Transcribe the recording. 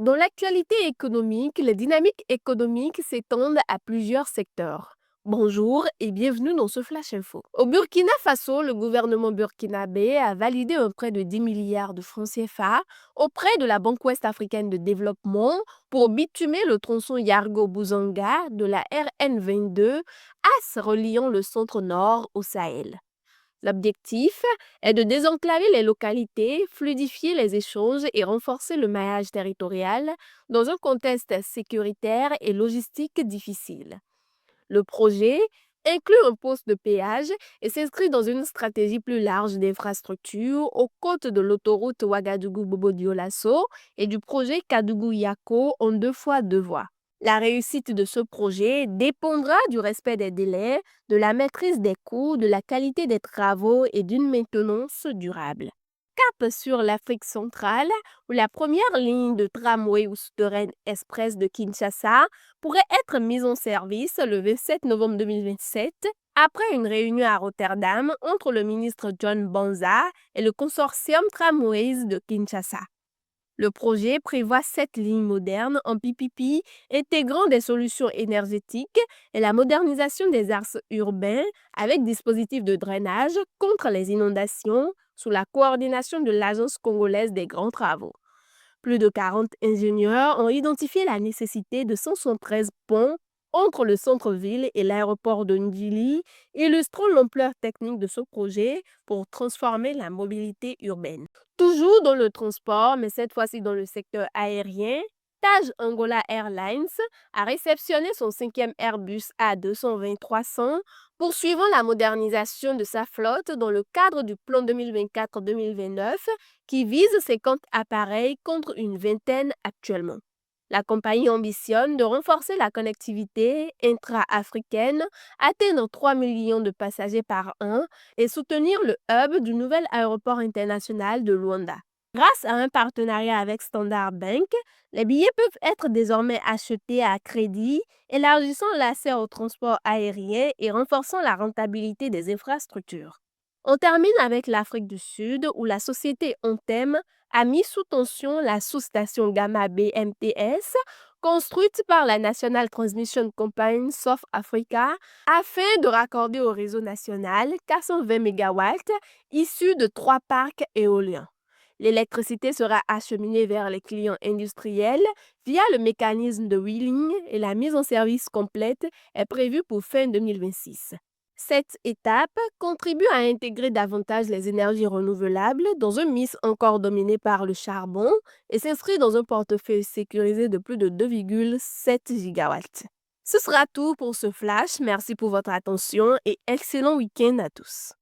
Dans l'actualité économique, les dynamiques économiques s'étendent à plusieurs secteurs. Bonjour et bienvenue dans ce Flash Info. Au Burkina Faso, le gouvernement burkinabé a validé un prêt de 10 milliards de francs CFA auprès de la Banque ouest-africaine de développement pour bitumer le tronçon Yargo-Bouzanga de la RN22, axe reliant le centre-nord au Sahel. L'objectif est de désenclaver les localités, fluidifier les échanges et renforcer le maillage territorial dans un contexte sécuritaire et logistique difficile. Le projet inclut un poste de péage et s'inscrit dans une stratégie plus large d'infrastructure aux côtes de l'autoroute Ouagadougou-Bobo-Dioulasso et du projet Kadougou-Yako en 2x2 voies. La réussite de ce projet dépendra du respect des délais, de la maîtrise des coûts, de la qualité des travaux et d'une maintenance durable. Cap sur l'Afrique centrale, où la première ligne de tramway ou souterraine express de Kinshasa pourrait être mise en service le 27 novembre 2027, après une réunion à Rotterdam entre le ministre John Banza et le consortium Tramways de Kinshasa. Le projet prévoit 7 lignes modernes en PPP intégrant des solutions énergétiques et la modernisation des axes urbains avec dispositifs de drainage contre les inondations sous la coordination de l'Agence congolaise des grands travaux. Plus de 40 ingénieurs ont identifié la nécessité de 173 ponts entre le centre-ville et l'aéroport de Ndjili, illustrant l'ampleur technique de ce projet pour transformer la mobilité urbaine. Toujours dans le transport, mais cette fois-ci dans le secteur aérien, Taj Angola Airlines a réceptionné son 5e Airbus A220-300, poursuivant la modernisation de sa flotte dans le cadre du plan 2024-2029 qui vise 50 appareils contre une vingtaine actuellement. La compagnie ambitionne de renforcer la connectivité intra-africaine, atteindre 3 millions de passagers par an et soutenir le hub du nouvel aéroport international de Luanda. Grâce à un partenariat avec Standard Bank, les billets peuvent être désormais achetés à crédit, élargissant l'accès au transport aérien et renforçant la rentabilité des infrastructures. On termine avec l'Afrique du Sud, où la société Ontem a mis sous tension la sous-station Gamma BMTS, construite par la National Transmission Company South Africa, afin de raccorder au réseau national 420 MW issus de 3 parcs éoliens. L'électricité sera acheminée vers les clients industriels via le mécanisme de wheeling et la mise en service complète est prévue pour fin 2026. Cette étape contribue à intégrer davantage les énergies renouvelables dans un mix encore dominé par le charbon et s'inscrit dans un portefeuille sécurisé de plus de 2,7 gigawatts. Ce sera tout pour ce flash. Merci pour votre attention et excellent week-end à tous.